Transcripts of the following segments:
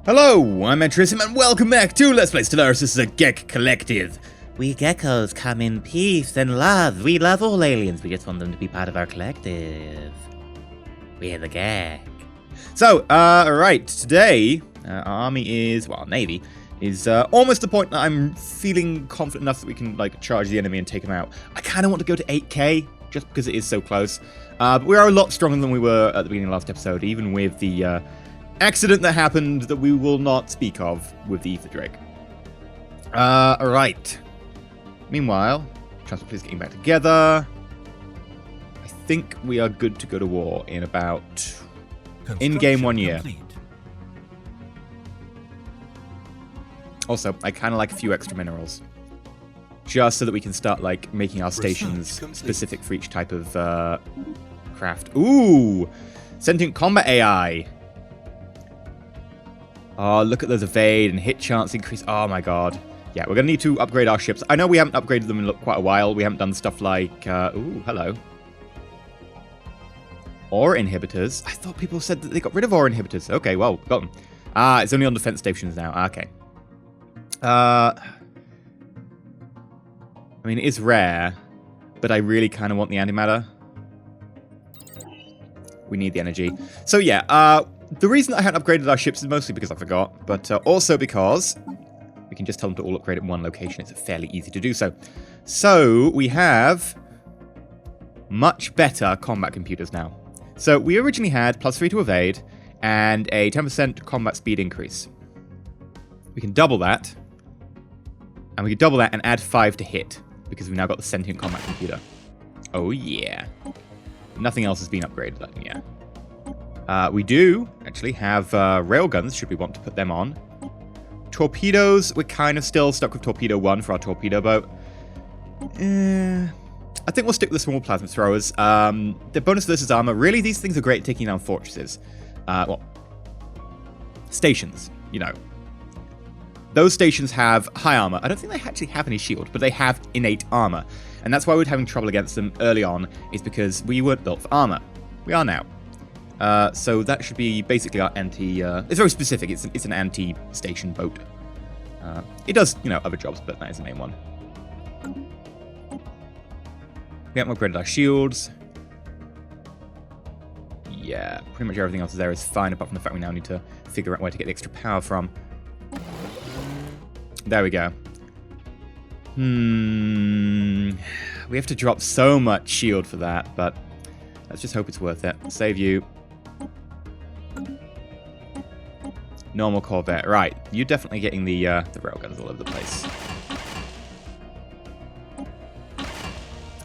Hello, I'm EnterElysium and welcome back to Let's Play Stellaris. This is a Gek collective. We Geckos come in peace and love. We love all aliens. We just want them to be part of our collective. We're the Gek. So, right, today, our army is, well, our navy, is almost the point that I'm feeling confident enough that we can, like, charge the enemy and take them out. I kind of want to go to 8k, just because it is so close. But we are a lot stronger than we were at the beginning of last episode, even with the accident that happened that we will not speak of with the Ether Drake. Alright. Meanwhile, transport fleet is getting back together. I think we are good to go to war in about in-game 1 year. Complete. Also, I kind of like a few extra minerals. Just so that we can start, like, making our stations specific for each type of craft. Ooh! Sentient combat AI! Oh, look at those evade and hit chance increase. Oh my god. Yeah, we're going to need to upgrade our ships. I know we haven't upgraded them in quite a while. We haven't done stuff like... ooh, hello. Ore inhibitors. I thought people said that they got rid of ore inhibitors. Okay, well, got them. It's only on defense stations now. Okay. I mean, it is rare, but I really kind of want the antimatter. We need the energy. So yeah, the reason that I hadn't upgraded our ships is mostly because I forgot, but also because we can just tell them to all upgrade at one location. It's fairly easy to do so. So we have much better combat computers now. So we originally had +3 to evade and a 10% combat speed increase. We can double that. And we can double that and add 5 to hit, because we've now got the sentient combat computer. Oh yeah. Nothing else has been upgraded, yeah. We do actually have railguns, should we want to put them on. Torpedoes, we're kind of still stuck with Torpedo 1 for our torpedo boat. I think we'll stick with the small plasma throwers. The bonus to this is armor. Really, these things are great at taking down fortresses. Well, stations, you know. Those stations have high armor. I don't think they actually have any shield, but they have innate armor. And that's why we're having trouble against them early on, is because we weren't built for armor. We are now. So that should be basically our anti... it's very specific. It's an anti-station boat. It does, you know, other jobs, but that is the main one. We haven't upgraded our shields. Yeah, pretty much everything else there is fine, apart from the fact we now need to figure out where to get the extra power from. There we go. We have to drop so much shield for that, but let's just hope it's worth it. Save you. Normal Corvette. Right, you're definitely getting the railguns all over the place.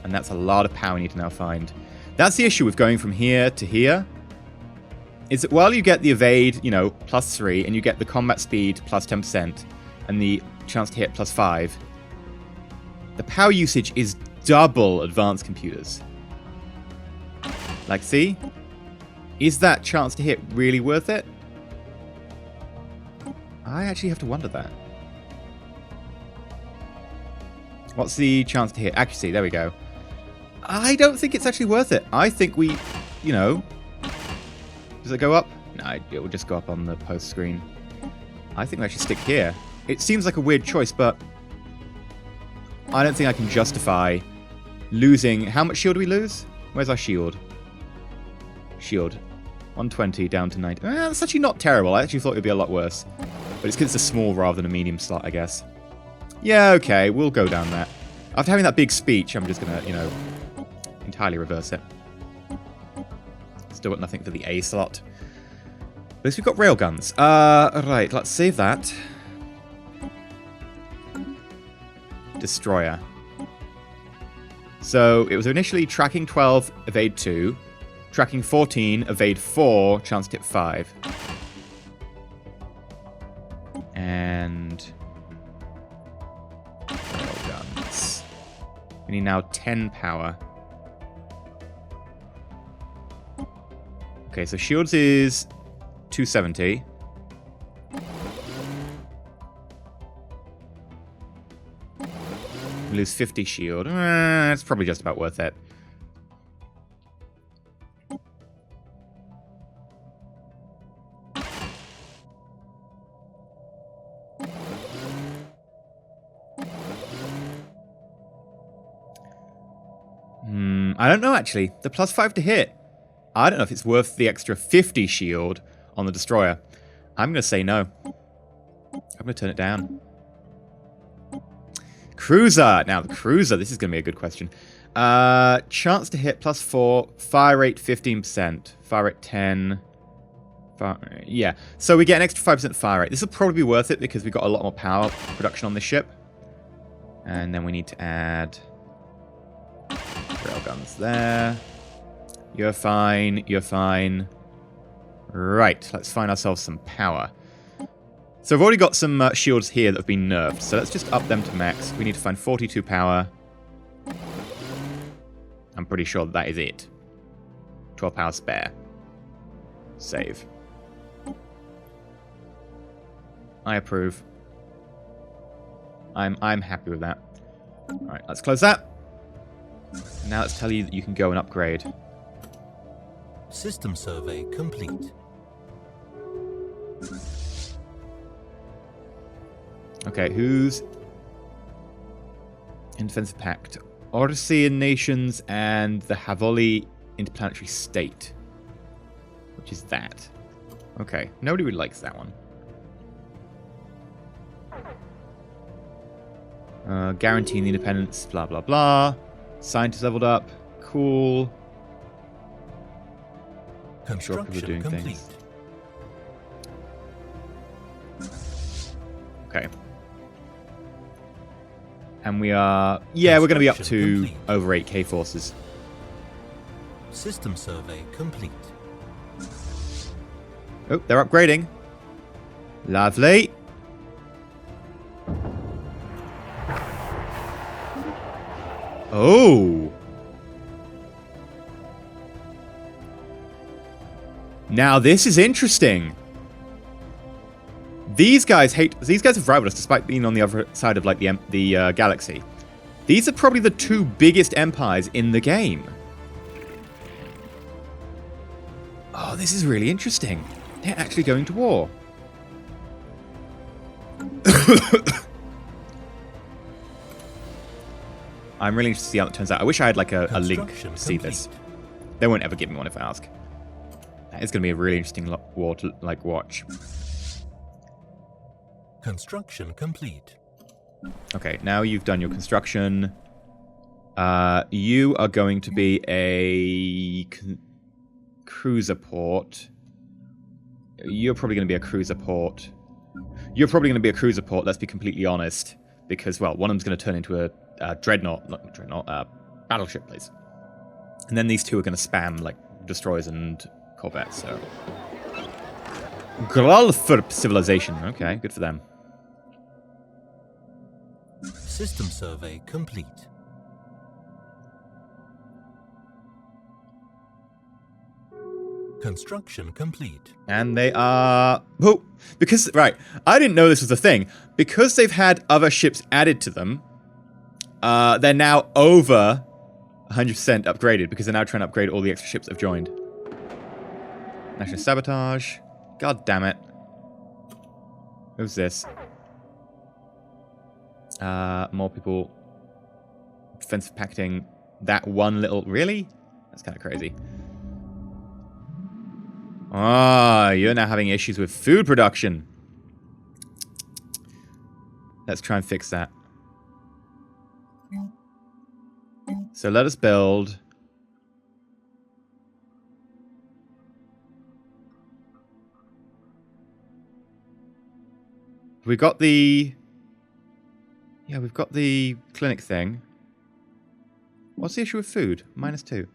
And that's a lot of power we need to now find. That's the issue with going from here to here. Is that while you get the evade, you know, +3, and you get the combat speed +10%, and the chance to hit +5, the power usage is double advanced computers. Like, see? Is that chance to hit really worth it? I actually have to wonder that. What's the chance to hit? Accuracy, there we go. I don't think it's actually worth it. I think we, you know... Does it go up? No, it will just go up on the post screen. I think we actually stick here. It seems like a weird choice, but I don't think I can justify losing... How much shield do we lose? Where's our shield? Shield. 120 down to 90. That's actually not terrible. I actually thought it would be a lot worse. But it's because it's a small rather than a medium slot, I guess. Yeah, okay, we'll go down that. After having that big speech, I'm just going to, you know, entirely reverse it. Still got nothing for the A slot. But at least we've got railguns. Right, let's save that. Destroyer. So it was initially tracking 12, evade 2, tracking 14, evade 4, chance to hit 5. And railguns. We need now 10 power. Okay, so shields is 270. We lose 50 shield. It's probably just about worth it. I don't know, actually. The +5 to hit. I don't know if it's worth the extra 50 shield on the destroyer. I'm going to say no. I'm going to turn it down. Cruiser. Now, the cruiser. This is going to be a good question. Chance to hit +4. Fire rate 15%. Fire rate 10. Yeah. So we get an extra 5% fire rate. This will probably be worth it because we've got a lot more power production on this ship. And then we need to add railguns there. You're fine. You're fine. Right. Let's find ourselves some power. So we've already got some shields here that have been nerfed. So let's just up them to max. We need to find 42 power. I'm pretty sure that is it. 12 power spare. Save. I approve. I'm happy with that. Alright, let's close that. Now let's tell you that you can go and upgrade. System survey complete. Okay, who's in Defensive Pact? Odyssean Nations and the Havoli Interplanetary State. Which is that. Okay, nobody really likes that one. Guaranteeing the independence, blah blah blah. Scientists leveled up. Cool. I'm sure people are doing things. Okay. And we are... Yeah, we're going to be up to over 8k forces. System survey complete. Oh, they're upgrading. Lovely. Oh. Now this is interesting. These guys have rivaled us despite being on the other side of like the galaxy. These are probably the two biggest empires in the game. Oh, this is really interesting. They're actually going to war. I'm really interested to see how it turns out. I wish I had like a link to see this. They won't ever give me one if I ask. That is going to be a really interesting war to like watch. Construction complete. Okay, now you've done your construction. You are going to be a cruiser port. You're probably going to be a cruiser port. You're probably going to be a cruiser port, let's be completely honest. Because, well, one of them's going to turn into a dreadnought, not dreadnought, battleship, please. And then these two are going to spam, like, destroyers and corvettes, so... Gralfurp civilization. Okay, good for them. System survey complete. Construction complete. And they are... Oh, because... Right, I didn't know this was a thing. Because they've had other ships added to them, they're now over 100% upgraded, because they're now trying to upgrade all the extra ships that have joined. National sabotage. God damn it. Who's this? More people. Defensive pacting. That one little... Really? That's kind of crazy. Ah, you're now having issues with food production. Let's try and fix that. So let us build... We got the... Yeah, we've got the clinic thing. What's the issue with food? -2.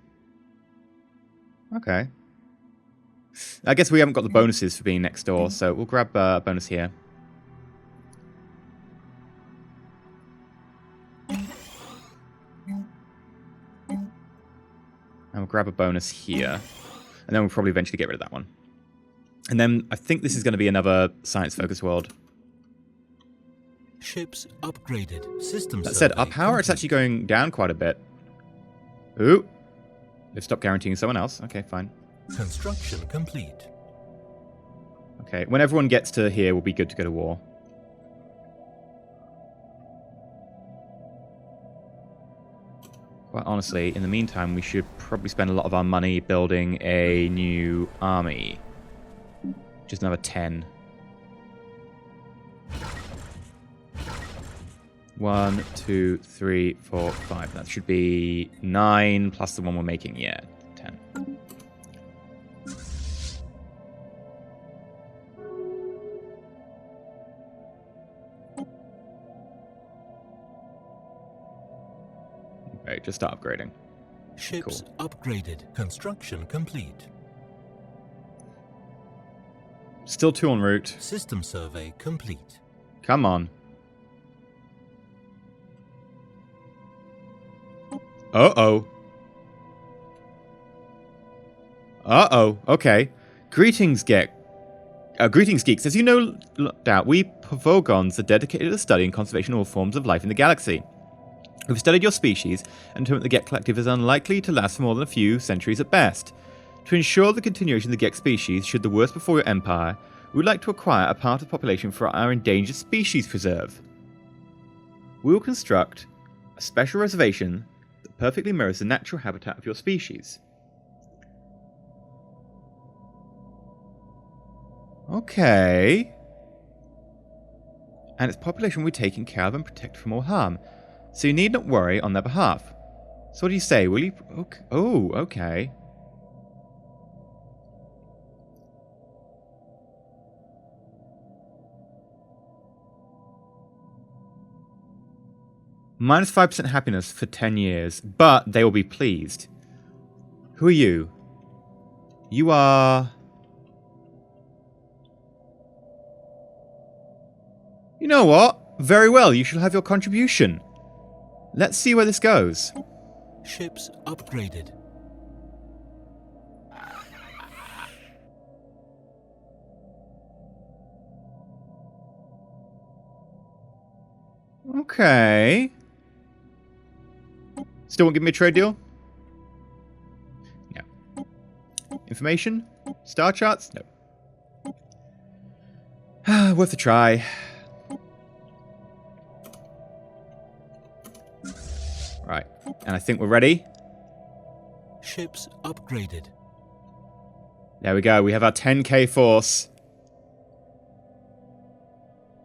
Okay. I guess we haven't got the bonuses for being next door, so we'll grab a bonus here. And we'll grab a bonus here. And then we'll probably eventually get rid of that one. And then I think this is going to be another science-focused world. Ships upgraded. System That said, our power is actually going down quite a bit. Ooh. They've stopped guaranteeing someone else. Okay, fine. Construction complete. Okay, when everyone gets to here, we'll be good to go to war. Well, honestly, in the meantime, we should probably spend a lot of our money building a new army. Just another 10. 1, 2, 3, 4, 5. That should be 9 plus the one we're making. Yeah, 10. Okay, just start upgrading. Ships upgraded. Construction complete. Still 2 en route. System survey complete. Come on. Uh-oh. Uh-oh. Okay. Greetings, Geeks. As you no doubt, we Vogons are dedicated to the study and conservation of all forms of life in the galaxy. We've studied your species and determined the Gek Collective is unlikely to last for more than a few centuries at best. To ensure the continuation of the Gek species, should the worst befall your empire, we would like to acquire a part of the population for our endangered species preserve. We will construct a special reservation that perfectly mirrors the natural habitat of your species. Okay. And its population will be taken care of and protected from all harm, so you need not worry on their behalf. So what do you say? Will you... Okay. Oh, okay. Minus 5% happiness for 10 years, but they will be pleased. Who are you? You are... You know what? Very well, you shall have your contribution. Let's see where this goes. Ships upgraded. Okay. Still won't give me a trade deal? No. Information? Star charts? No. Worth a try. Right. And I think we're ready. Ships upgraded. There we go. We have our 10k force.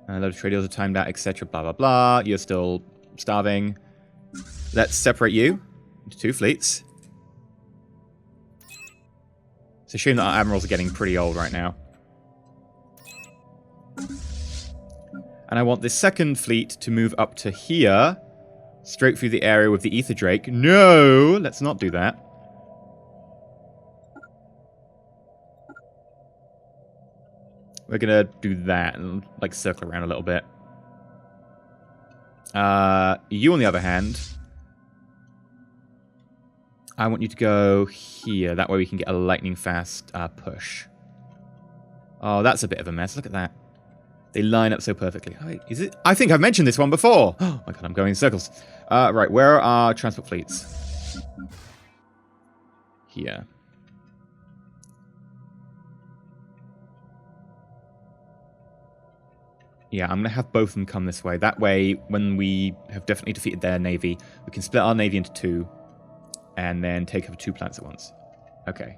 A load of trade deals are timed out, etc. Blah, blah, blah. You're still starving. Let's separate you into 2 fleets. It's a shame that our admirals are getting pretty old right now. And I want this second fleet to move up to here. Straight through the area with the Ether Drake. No! Let's not do that. We're going to do that and, like, circle around a little bit. You, on the other hand, I want you to go here. That way we can get a lightning-fast push. Oh, that's a bit of a mess. Look at that. They line up so perfectly. Oh, wait, is it? I think I've mentioned this one before. Oh, my God, I'm going in circles. Right, where are our transport fleets? Here. Yeah, I'm going to have both of them come this way. That way, when we have definitely defeated their navy, we can split our navy into 2 and then take over 2 planets at once. Okay.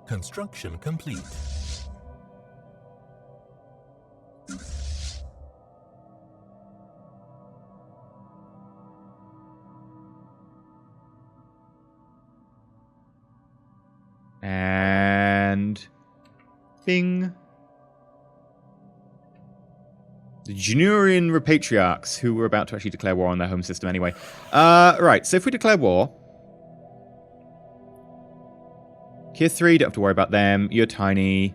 Construction complete. And... Bing. The Genurian Repatriarchs, who were about to actually declare war on their home system anyway. Right, so if we declare war... Tier 3, don't have to worry about them. You're tiny.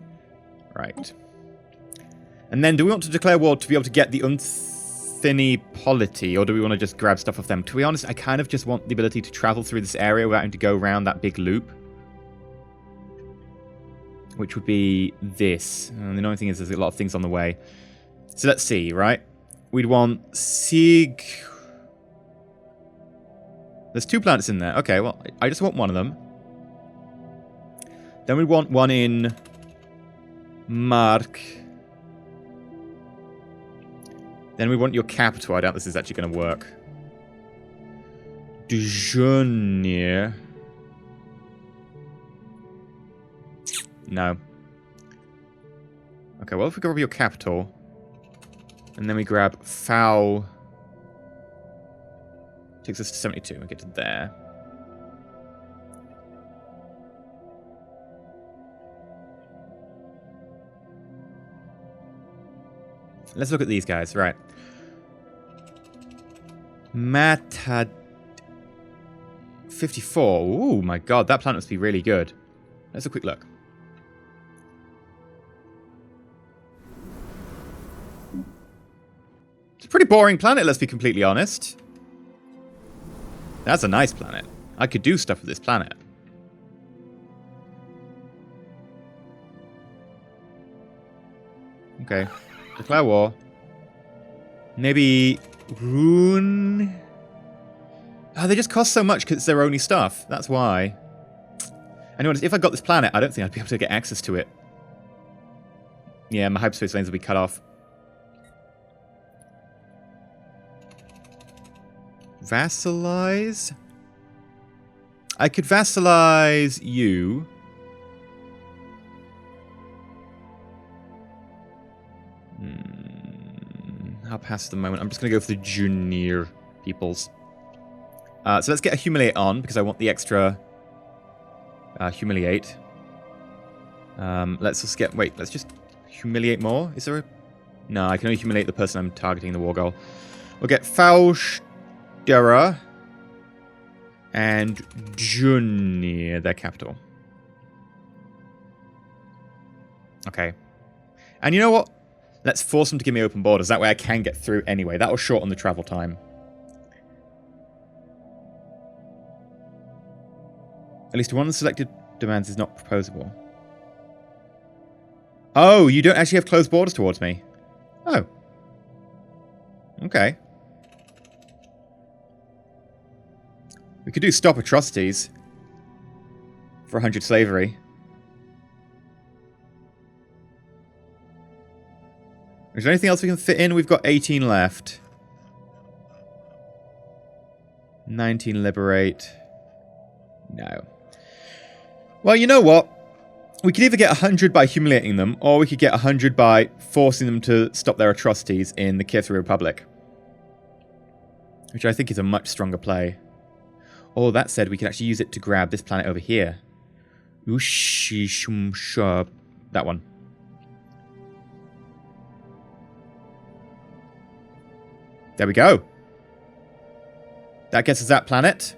Right. And then, do we want to declare war to be able to get the Unthini Polity, or do we want to just grab stuff off them? To be honest, I kind of just want the ability to travel through this area without having to go around that big loop. Which would be this. And the only thing is there's a lot of things on the way. So let's see, right? We'd want Sig... There's 2 planets in there. Okay, well, I just want one of them. Then we want one in... Mark. Then we want your capital. I doubt this is actually going to work. Junior. No. Okay, well, if we grab your capital, and then we grab foul, takes us to 72, and we get to there. Let's look at these guys, right. Matad 54. Ooh, my god, that planet must be really good. Let's have a quick look. It's a pretty boring planet, let's be completely honest. That's a nice planet. I could do stuff with this planet. Okay. Declare war. Maybe Rune. Oh, they just cost so much because it's their only stuff. That's why. Anyways, if I got this planet, I don't think I'd be able to get access to it. Yeah, my hyperspace lanes will be cut off. Vassalize? I could vassalize you. I'll pass the moment. I'm just going to go for the junior peoples. So let's get a humiliate on, because I want the extra humiliate. Let's just get... Wait, let's just humiliate more. Is there a... No, I can only humiliate the person I'm targeting the war goal. We'll get Faustera and Junior, their capital. Okay. And you know what? Let's force them to give me open borders. That way I can get through anyway. That will shorten the travel time. At least one of the selected demands is not proposable. Oh, you don't actually have closed borders towards me. Oh. Okay. We could do stop atrocities for 100 slavery. Is there anything else we can fit in? We've got 18 left. 19 liberate. No. Well, you know what? We could either get 100 by humiliating them, or we could get 100 by forcing them to stop their atrocities in the Kithri Republic. Which I think is a much stronger play. Or that said, we can actually use it to grab this planet over here. That one. There we go. That gets us that planet.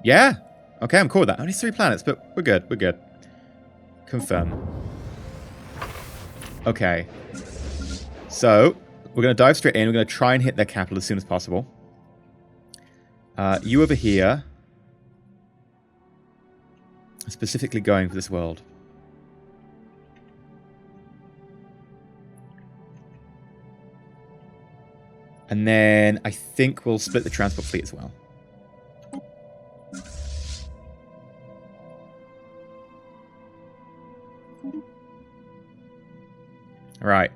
Yeah. Okay, I'm cool with that. Only 3 planets, but we're good. We're good. Confirm. Okay. So, we're going to dive straight in. We're going to try and hit their capital as soon as possible. You over here. Specifically going for this world. And then I think we'll split the transport fleet as well. Right.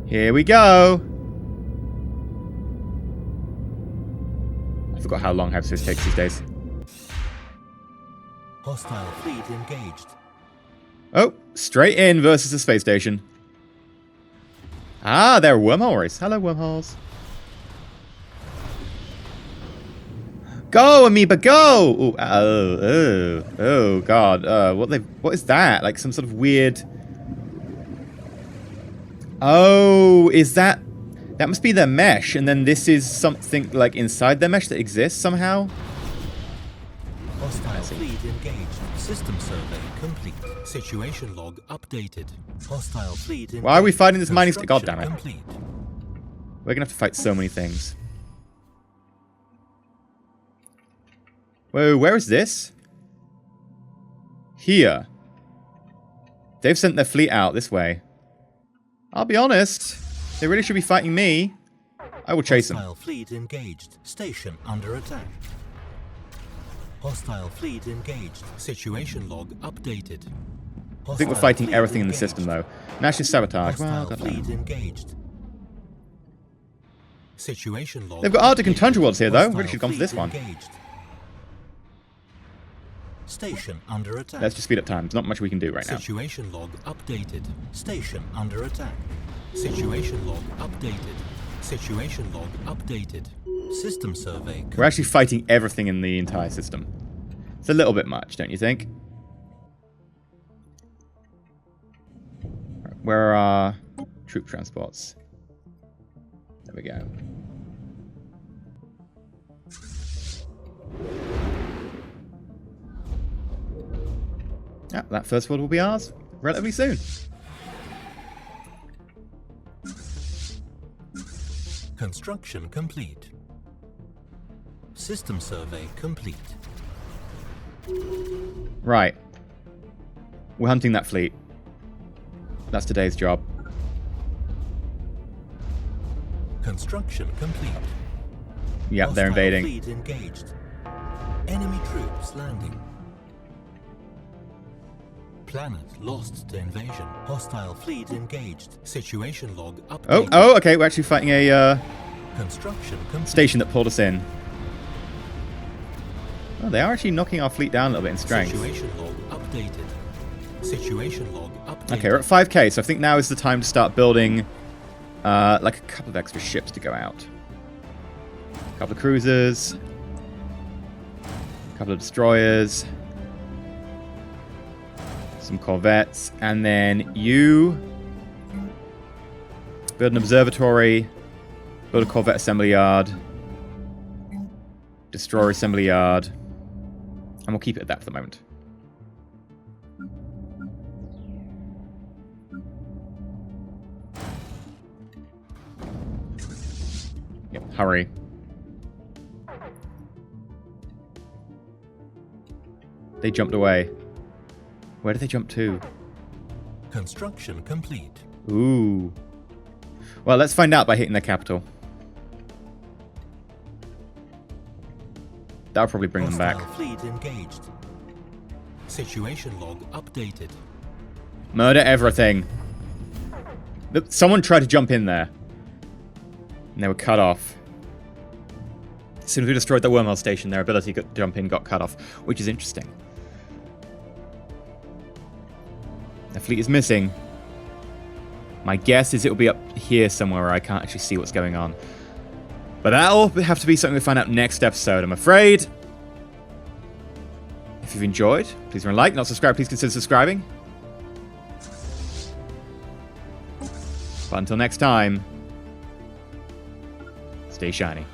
Here we go. I forgot how long hyperspace takes these days. Hostile fleet engaged. Oh, straight in versus the space station. Ah, they're wormholes. Hello, wormholes. Go, Amoeba, go! Ooh, oh, God. What is that? Like some sort of weird... Oh, is that... That must be their mesh, and then this is something like inside their mesh that exists somehow? Hostile fleet engaged. System survey complete. Situation log updated. Hostile fleet engaged. Why are we fighting this mining... God damn it. Complete. We're gonna have to fight so many things. Whoa, where is this? Here. They've sent their fleet out this way. I'll be honest. They really should be fighting me. I will chase them. Hostile fleet engaged. Station under attack. Hostile fleet engaged. Situation log updated. I think we're fighting everything in the system, though. National sabotage. Well, Hostile fleet engaged. Situation log. they've got Arctic and Tundra worlds here, though. We should have gone for this Hostile one. fleet engaged. Station under attack. Let's just speed up time. There's not much we can do right now. Situation log updated. Station under attack. Situation log updated. Situation log updated. System survey. We're actually fighting everything in the entire system. It's a little bit much, don't you think? Where are our troop transports? There we go. Yeah, that first world will be ours relatively soon. Construction complete. System survey complete. Right. We're hunting that fleet. That's today's job. Construction complete. Yep, they're Hostile invading. Fleet engaged. Enemy troops landing. Planet lost to invasion. Hostile fleet engaged. Situation log updated. Oh, okay. We're actually fighting a Construction complete. station that pulled us in. Oh, they are actually knocking our fleet down a little bit in strength. Situation log updated. Situation log updated. Okay, we're at 5k, so I think now is the time to start building like a couple of extra ships to go out. A couple of cruisers. A couple of destroyers. Some corvettes. And then you build an observatory. Build a corvette assembly yard. Destroyer assembly yard. And we'll keep it at that for the moment. Yep, hurry. They jumped away. Where did they jump to? Construction complete. Ooh. Well, let's find out by hitting their capital. That'll probably bring them back. Hostile fleet engaged. Situation log updated. Murder everything. Someone tried to jump in there. And they were cut off. As soon as we destroyed the wormhole station, their ability to jump in got cut off, which is interesting. The fleet is missing. My guess is it'll be up here somewhere where I can't actually see what's going on. But that'll have to be something we find out next episode, I'm afraid. If you've enjoyed, please remember to like, not subscribe, please consider subscribing. But until next time, stay shiny.